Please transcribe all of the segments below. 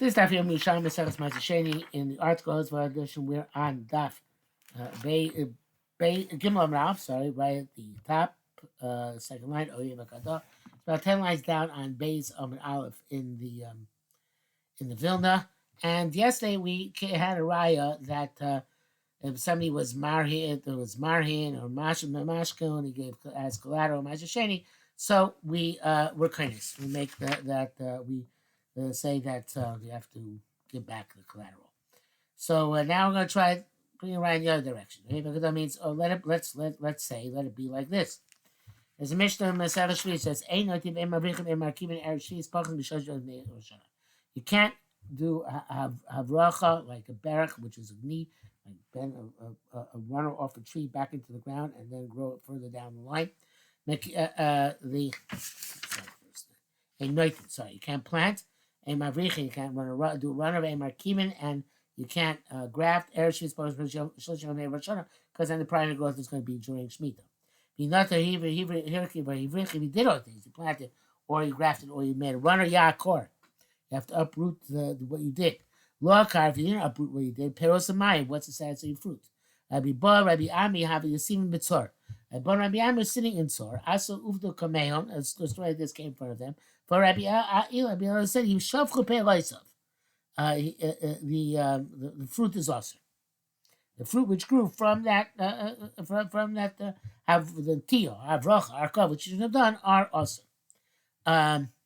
This daf Yom Yerushalmi Sheni. In the article edition, we're on daf Gimel Amrav. Sorry, right at the top, second line. About 10 lines down on Beis and Aleph in the Vilna. And yesterday we had a raya that if somebody was marhin, there was marhin or mashkin, and he gave as collateral Sheni. So we we're kindness. We make we say that we have to give back the collateral. So now we're going to try bring it right in the other direction. Okay? Because that means let's say let it be like this. There's a Mishnah in Masechet Shvi says, you can't do havracha like a berach, which is a knee, like bend a runner off a tree back into the ground and then grow it further down the line. Sorry, you can't plant a mavrichin, you can't do a runner of a markimin, and you can't graft ereshis because then the primary growth is going to be during Shemitah. If you did all things, you planted, or you grafted, or you made a runner yakor, you have to uproot what you did. Loakar, if you didn't uproot what you did, peros amayim, what's the status of your fruit? Rabbi Ami have Yasim Bitzor. Rabbi Ami was sitting in Tzor. Also uvdo kameon, as the story this came in front of them. For Rabbi Ami said he shavchu pe loisav. The fruit is also the fruit which grew from that have the tio, avrocha, arkov, which you should have done, are also. Rabbi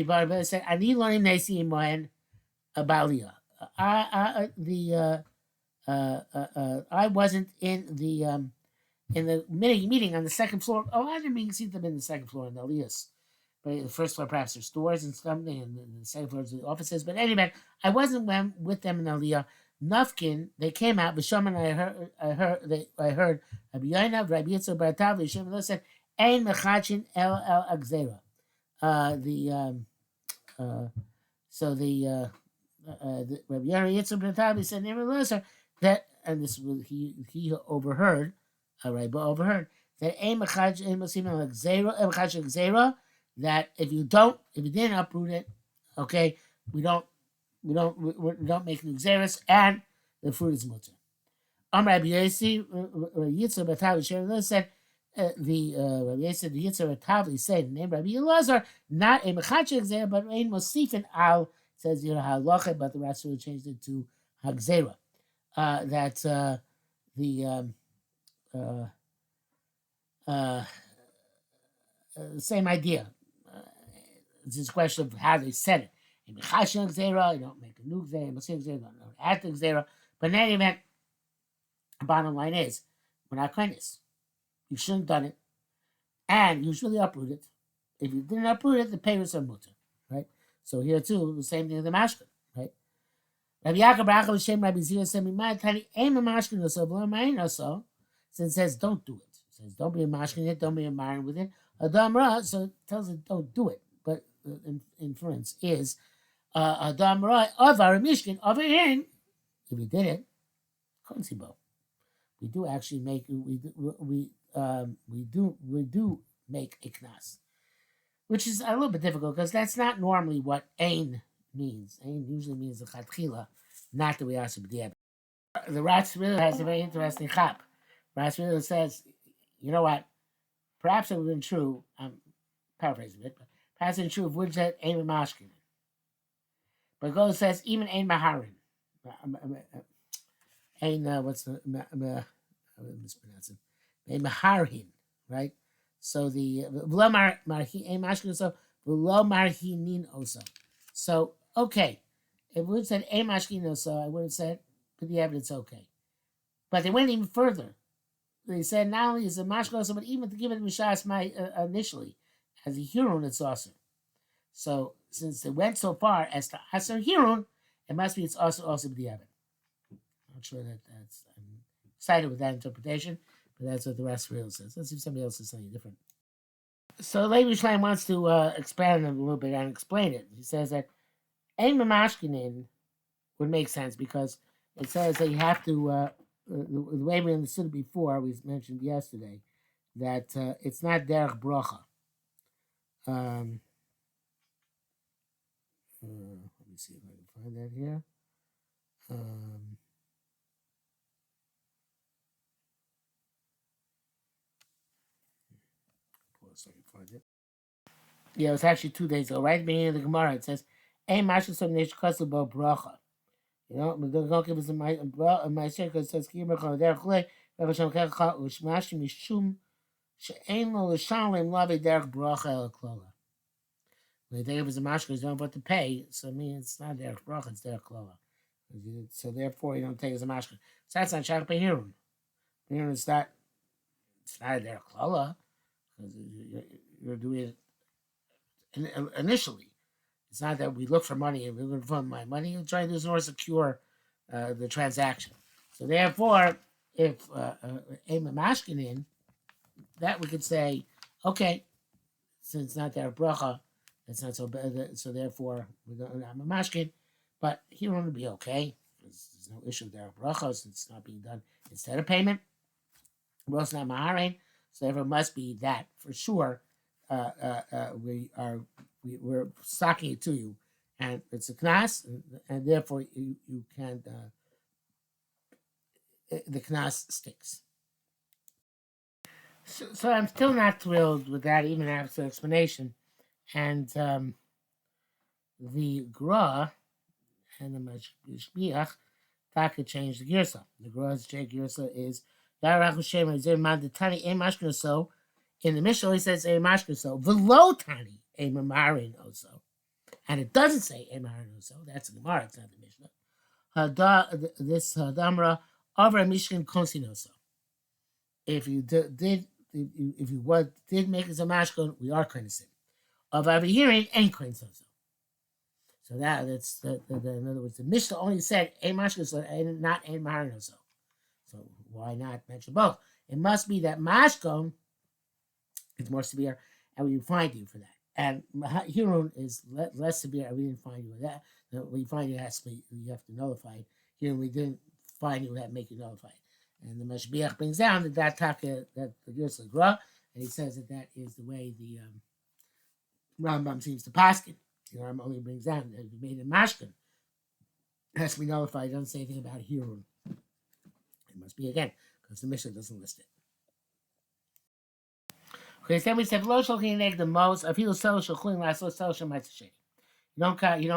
Barba said, "Ani lonim nesi imohen abalia." I wasn't in the meeting on the second floor. Oh, I didn't see them in the second floor in the Aliyahs. But the first floor, perhaps there's stores and something, and the second floor is the offices. But anyway, I wasn't with them in Aliyah. Nufkin, they came out. B'shaman, I heard Rabbi Yoinav, Rabbi Yitzchak Baratav, Yishem said, "Ein mechachin el agzera." Rabbi Yitzchak Baratav said, "Nevertheless, that," and this was he overheard. Rabbi overheard that ein mechachin el agzera. That if you didn't uproot it, okay, we don't make new xeris, and the fruit is mutter. Rabbi Yossi Yitzchak Batav said the Rabbi Yossi the Yitzchak Batav said the name Rabbi Elazar, not a mechachik xera, but ein mosifin al, says halacha, but the Rashi changed it to hagzera. Same idea. It's this question of how they said it. You don't make a new xera, you don't add the xera. But in any event, bottom line is, we're not kindness. You shouldn't have done it. And you should really uproot it. If you didn't uproot it, the payers are mutter. Right? So here too, the same thing with the mashkin. Right? Rabbi Yaakov Baruch Hashem Rabbi Zira said, "My tani aim a mashkin so below mine also." So it says, don't do it. It says, don't be a mashkin it, don't be a marin with it. Adam Ra, so it tells it, don't do it. But the inference is Adam Ra of our Mishkin over in. If we did it, Konsibo. We do actually make we do make a knas, which is a little bit difficult because that's not normally what ein means. Ein usually means the chatchila, not the way the Ratzville has a very interesting chap. Ratzville says, you know what? Perhaps it would have been true. I'm paraphrasing it, but perhaps it's true if we said ein mashkin. But it goes says even ein maharin. Ein what's the I'm mispronouncing. Ein maharin, right? So the v'lo marhin ein mashkin so v'lo marhinin also. So okay, if we said ein mashkin also, I would have said for the evidence okay. But they went even further. They said not only is it mashkin also, but even to give it mishas my initially as a hirun, it's awesome. So since they went so far as to aser hirun, it must be it's also the evidence. I'm not sure that's. I'm excited with that interpretation, but that's what the rest really says. Let's see if somebody else says something different. So Levi Shleim wants to expand a little bit and explain it. He says that ein mamashkinin would make sense because it says that you have to. The way we understood it before, we mentioned yesterday, that it's not derech bracha. me see if I can find that here. Um, Pause so I can find it. Yeah, it was actually 2 days ago. Right at the beginning of the Gemara, it says, "Ein mashu some neish kasu bo bracha." You know, but don't give us a my share because it says, "Kimer chol derech chle, v'vashem kecha u'shmashi mishum she'ein lo l'shalem lavi derech bracha el klola." When they give us a mashka, you don't have to pay. So I mean, it's not derech bracha, it's derech klola. So therefore, you don't take it as a mashka. So that's not shach behirun. Behirun is not. It's not a derech klola because you're doing it initially. It's not that we look for money and we're going to fund my money. You're trying to do more secure the transaction. So therefore, if aim a mashkin in, that we could say, okay, since it's not there bracha, it's not so bad. So therefore, we don't have a mashkin, but he won't be okay. There's no issue there bracha since it's not being done instead of payment. We're also not maharein, so therefore it must be that for sure. We're stocking it to you, and it's a knas, and therefore you can't. The knas sticks. So I'm still not thrilled with that, even after explanation. And the gra and the mashbiach taka changed the girsa. The gra's girsa is Yarach Shem Zir Mandatani a mashkin so. In the Mishnah, he says a mashkin so. Velo tani a mamarin also. And it doesn't say a mamarin also. That's the Gemara, it's not the Mishnah. This Damra over a Mishkan Konsinoso. If you did if you did make it a mashkin, we are kind of sin. Of over hearing ain't kind so. So that's in other words, the Mishnah only said a mashkin so and not a mamarin also. So why not mention both? It must be that mashkon is more severe, and we find you for that. And Hirun is less severe, and we didn't find you with that. We find you has to be, you have to nullify it. Here we didn't find you that make you nullify it. And the Mashbiach brings down that taka that the Yerushalmi Gra, and he says that is the way the Rambam seems to paskin. The Rambam only brings down that if you made a mashkin, it has to be nullified. It doesn't say anything about Hirun. It must be again, because the Mishnah doesn't list it. Okay, so then we said, "Lo sholchin neg the most of he'll sell sholchin last sell shel ma'aser sheni." You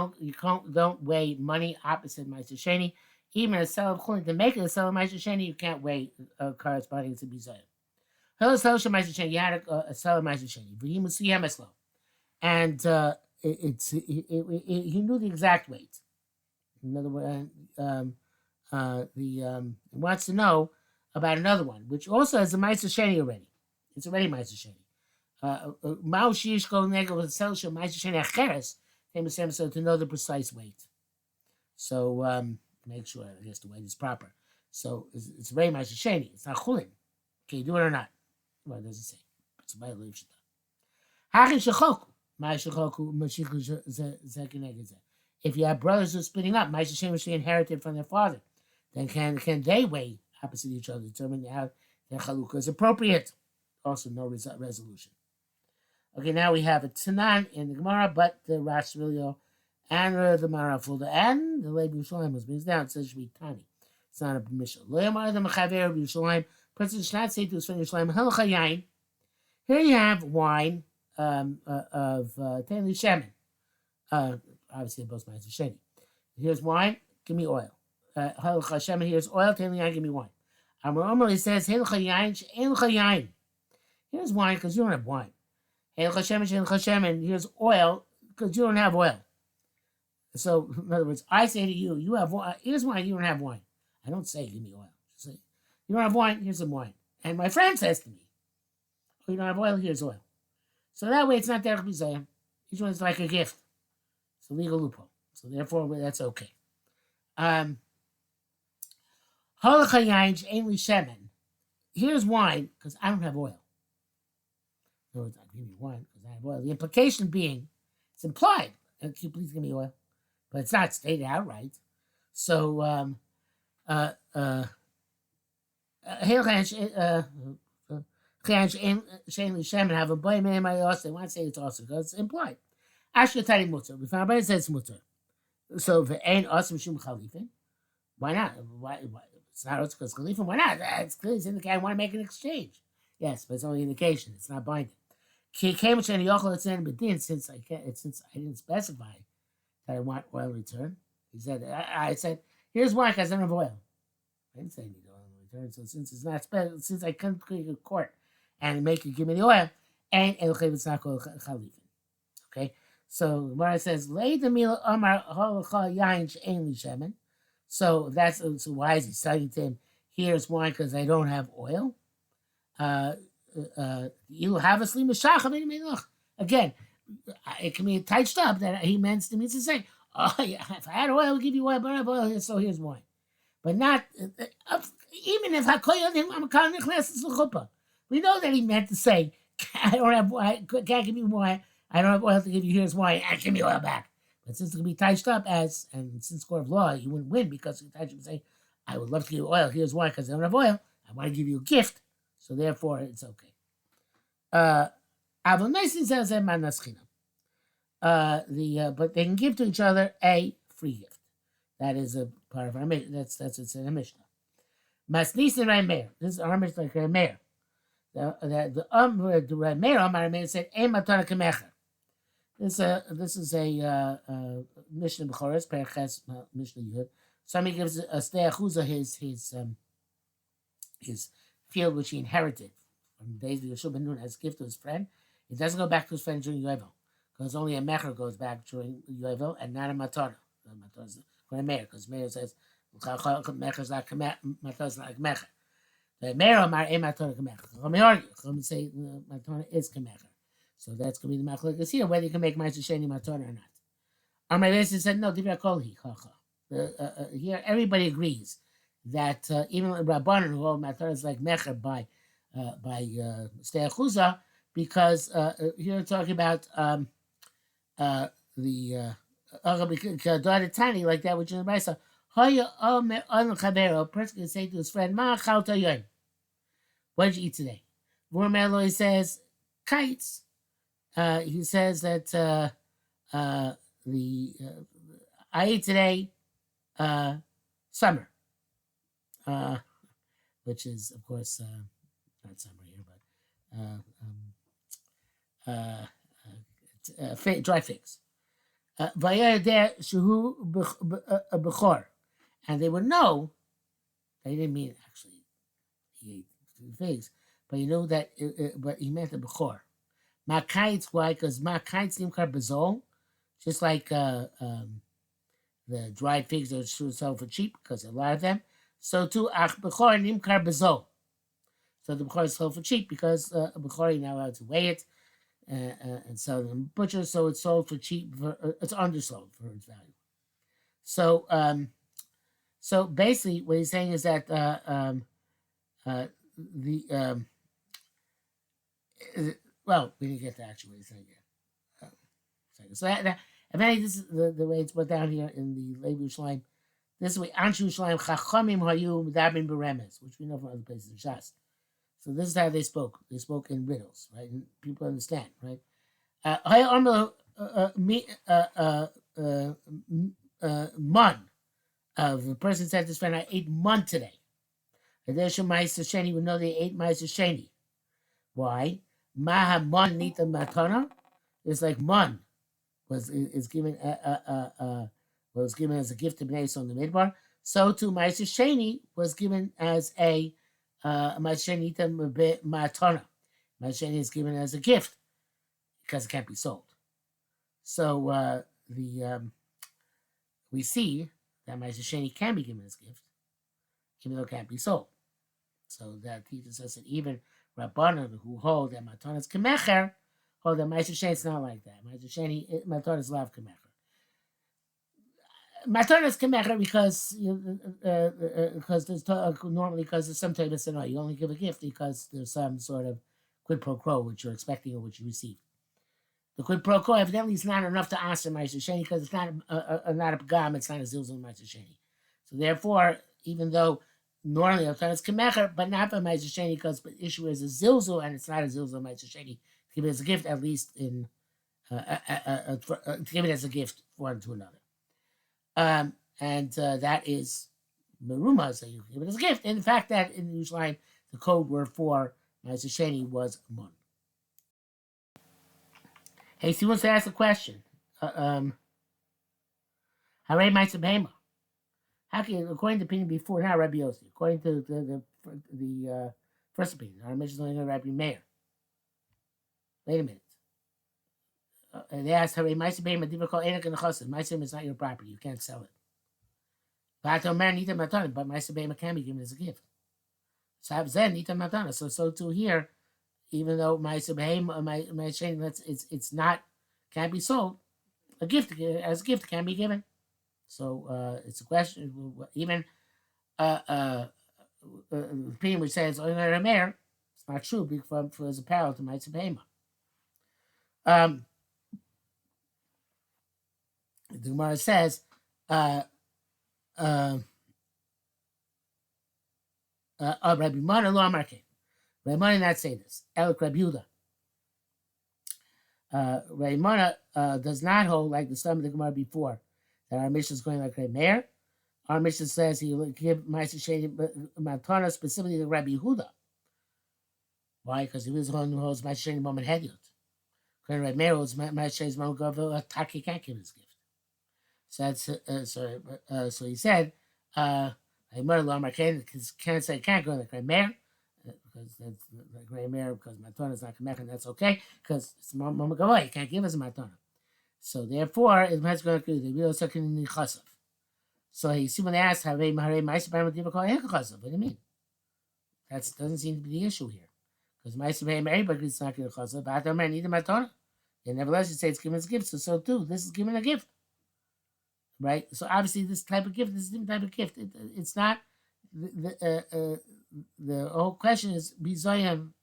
don't weigh money opposite ma'aser sheni. Even a sell of cholin to make it a sell of ma'aser sheni, you can't weigh corresponding to bizayin. He'll sell shel ma'aser sheni. You had a sell of ma'aser sheni. V'yimu siyem eslo, and he knew the exact weight. In other words, he wants to know about another one, which also has a ma'aser sheni already. It's already ma'aser sheni. Mao shish kol negel with selsha ma'aser sheni acheres. So to know the precise weight. So make sure I guess the weight is proper. So it's very ma'aser sheni. It's not chulin. Can you do it or not? Well, it doesn't say. It's a bad leaf shita. Hachin shechoku ma'aser shechoku mashichu zekineged. If you have brothers who are splitting up, ma'aser sheni which they inherited from their father, then can they weigh opposite each other, determine how their chalukah is appropriate? Also, no resolution. Okay, now we have a Tanan in the Gemara, but the Rash Vilio and the Marafulda and the Leib Yerushalmi was brings down. It says should be Tani. It's not a permission. Loyamar the Mechaver of Yerushalmi. Person should not say to his friend Yerushalmi, Halacha Yain. Here you have wine of Tenli Shemen. Obviously, both ma'aser sheni. Here's wine. Give me oil. Halacha Shemen. Here's oil. Tenli Yain. Give me wine. Amar he says Halacha Yain. Halacha Yain. Here's wine because you don't have wine. And here's oil because you don't have oil. So, in other words, I say to you, you have wine. Here's wine, you don't have wine. I don't say, give me oil. I say, you don't have wine, here's some wine. And my friend says to me, oh, you don't have oil, here's oil. So that way it's not derech bizayim. Each one is like a gift. It's a legal loophole. So therefore, that's okay. Here's wine because I don't have oil. In other words, I'll give you wine because I have oil. The implication being, it's implied. Can you please give me oil? But it's not stated outright. So, so they want to say it's also because it's implied. Ashkatari mutter. We found it says mutter. So the ain awesome shum chalifin. Why not? Why? It's not because chalifin. Why not? It's clear it's indicating I want to make an exchange. Yes, but it's only indication. It's not binding. Since I can't, since I didn't specify that I want oil return, he said. I said, here's why, because I don't have oil. I didn't say I need oil in return. So since it's not since I couldn't go to court and make you give me the oil, and it's not called chalifin. Okay, so Gemara says, "Lay the meal Amar halacha yain she'en li shemen." So that's so why is he saying to him, "Here's wine because I don't have oil." You have a slim shach. Again, it can be touched up that he meant to say, "Oh, yeah, if I had oil, I'll give you oil, but I have oil, so here's wine." But not even if I'm calling it. We know that he meant to say, "I don't have wine, can't give you wine. I don't have oil to give you. Here's wine, and give me oil back." But since it can be touched up as, and since court of law, you wouldn't win because you touch say, "I would love to give you oil. Here's wine because I don't have oil. I want to give you a gift." So therefore, it's okay. But they can give to each other a free gift. That is a part of our Mishnah. That's it's in a Mishnah. Masnis and Rameir. This is our Mishnah like Rameir. The Rameir Amar Rameir said, "Ein matana kemecher." This is a Mishnah B'choros Perches Mishnah Yud. Somebody gives a stei achuzah his field which he inherited from the days of Yeshua ben Nun as a gift to his friend. It doesn't go back to his friend during Yovel, because only a mecher goes back during Yovel and not a matana. The matana is for a mayor, because mayor says mecher is like matana is like mecher. The mayor amar a matana kemecher. Chachamim argue. Chachamim say matana is kemecher. So that's going to be the machlokes here, whether you can make ma'aser sheni matana or not. Amar Yosef said no. Divrei kol hi. Here everybody agrees that even Rabbanan who hold matana is like mecher by stei achuzah, because here we're talking about the tiny like that, which in the Brisa. A person can say to his friend, "Ma chalta yoyim? What did you eat today?" Vormelo says kites. He says that I ate today summer, which is of course not summer here, but dry figs. And they would know, they didn't mean actually he ate figs, but you know that, but he meant the bechor. Makites, why? Because makites nimkar bezol, just like the dried figs are sold for cheap because there are a lot of them. So too, ach bechor nimkar bezol. So the bechor is sold for cheap because bechor you're not allowed to weigh it and sell them in butchers, so it's sold for cheap. It's undersold for its value. So so basically, what he's saying is that well, we didn't get to actually what he's saying here. So that if any, this is the way it's put down here in the Levi Yerushalmi. This is the way Anshu Yerushalmi Chachamim Hayu Medabrin Beremes, which we know from other places in Shas. So this is how they spoke. They spoke in riddles, right? And people understand, right? Mun. The person said to his friend, "I ate mun today." Sheni would know they ate ma'aser sheni. Why? Maha mun nita matana. It's like mun is given was given as a gift to Bnei Yisrael in the Midbar. So too ma'aser sheni was given as a ma'aser sheni matana. Ma'aser sheni is given as a gift because it can't be sold. So we see that ma'aser sheni can be given as a gift, even though it can't be sold. So that teaches us that even Rabbanan who hold that matana is kemecher hold that ma'aser sheni is not like that. Ma'aser sheni matana is lav kemecher. Matana is kemecher because there's normally because there's some type of no, you only give a gift because there's some sort of quid pro quo which you're expecting or which you receive. The quid pro quo evidently is not enough to answer ma'aser sheni because it's not a pagam, it's not a zilzul ma'aser sheni. So therefore, even though normally matana is kemecher, but not for ma'aser sheni because the issue is a zilzul and it's not a zilzul ma'aser sheni. Give it as a gift, at least in to give it as a gift one to another. And that is meruma, so you can give it as a gift. And the fact that in Yerushalmi the code word for Ma'aser Sheni was mun. Hey, so he wants to ask a question. Hare Ma'aser Behema. How can, according to the opinion before, not Rabbi Yossi, according to the first opinion, our mission is only going to Rabbi Meir. Wait a minute. They asked, "Hare Ma'aser Behema Diva Kol Enek and Chassid. Ma'aser is not your property. You can't sell it." But Ma'aser Behema can be given as a gift. So too here, even though Ma'aser Behema, my shame, it's not, can't be sold. A gift as a gift can be given. So it's a question. Even opinion which says only mayor, it's not true because for as a parallel to Ma'aser Behema. The Gemara says, Rabbi Mana lo Amarke. Rabbi Mana not say this. El Rabbi Yehuda. Rabbi Mana does not hold like the stomach of the Gemara before that our mission is going like Rabbi Meir. Our mission says he will give Ma'aser Sheni Matana specifically to Rabbi Yehuda. Why? Because he was the one who holds Ma'aser Sheni Moment Hediot. When Rabbi Meir holds Ma'aser Sheni Moment Gavil, Taki can't give his gift. So that's so he said, because can't say can't go like Rabbi Meir, because that's like Rabbi Meir, because Matana is not Kamech, and that's okay, because it's Moment Gavil, you can't give us a Matana. So therefore, it's going to agree. The real second in the Chasav. So he see when they ask, what do you mean? That doesn't seem to be the issue here. Because Ma'aser Behema, everybody is not going to Chasav, but Adam need a Matana. And nevertheless, you say it's given as a gift, so too, this is given a gift. Right? So obviously, this type of gift, this is a different type of gift. It's not, the whole question is Bizoyim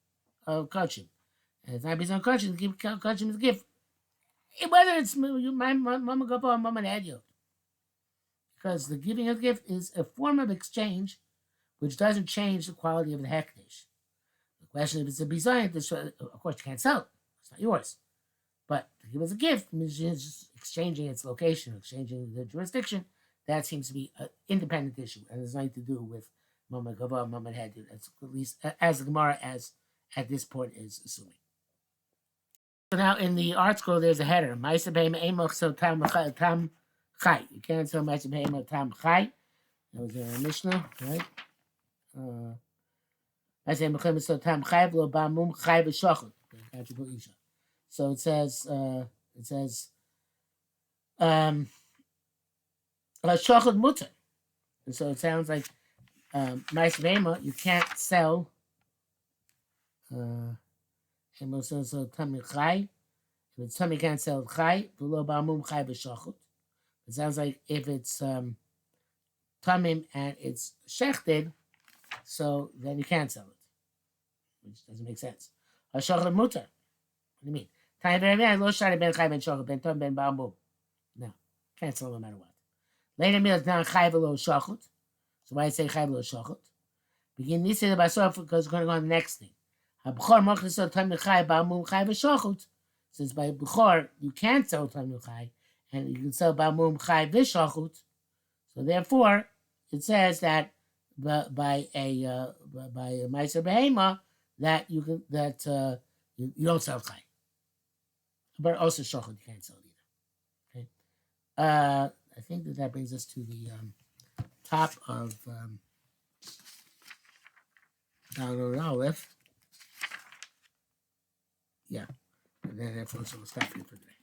of Kachim. And it's not Bizoyim of Kachim, give Kachim as a gift. Whether it's my Mama Gapa or Mama Adyo. Because the giving of gift is a form of exchange which doesn't change the quality of the Hekdesh. The question if it's a Bizayin, of course you can't sell it. It's not yours. But to give as a gift means just exchanging its location, exchanging the jurisdiction. That seems to be an independent issue and has nothing to do with Mama Gava, Mama Hadu. That's at least as the Gemara as at this point is assuming. So now in the art scroll there's a header. Ma'aser Behema Emoch so tam chai. You can't sell Ma'aser Behema tam chai. That was a Mishnah, right? Ma'aser Behema so tam chai v'lo ba'mum chai v'shochet. So it says shochet mutter. And so it sounds like Ma'aser Behema you can't sell so tam chai. If it's tummy can't sell chai, v'lo ba'mum chai v'shochet. It sounds like if it's tamim and it's shechted, so then you can't sell it, which doesn't make sense. Hashochet mutar. What do you mean? No, can't sell no matter what. Later meal is now chai v'lo shochet. So why I say chai v'lo shochet? Begin this the basar because it's going to go on the next thing. Habchor mochel so tamim chai ba'mum chai v'shochet. Since by b'chor you can't sell tamim chai. And you can sell ba'mum chai v'shachut. So therefore, it says that by a Ma'aser Behema that you can you don't sell chai, but also shachut you can't sell it either. Okay, I think that brings us to the top of Download Aleph. Yeah, and then therefore so we'll stop here for today.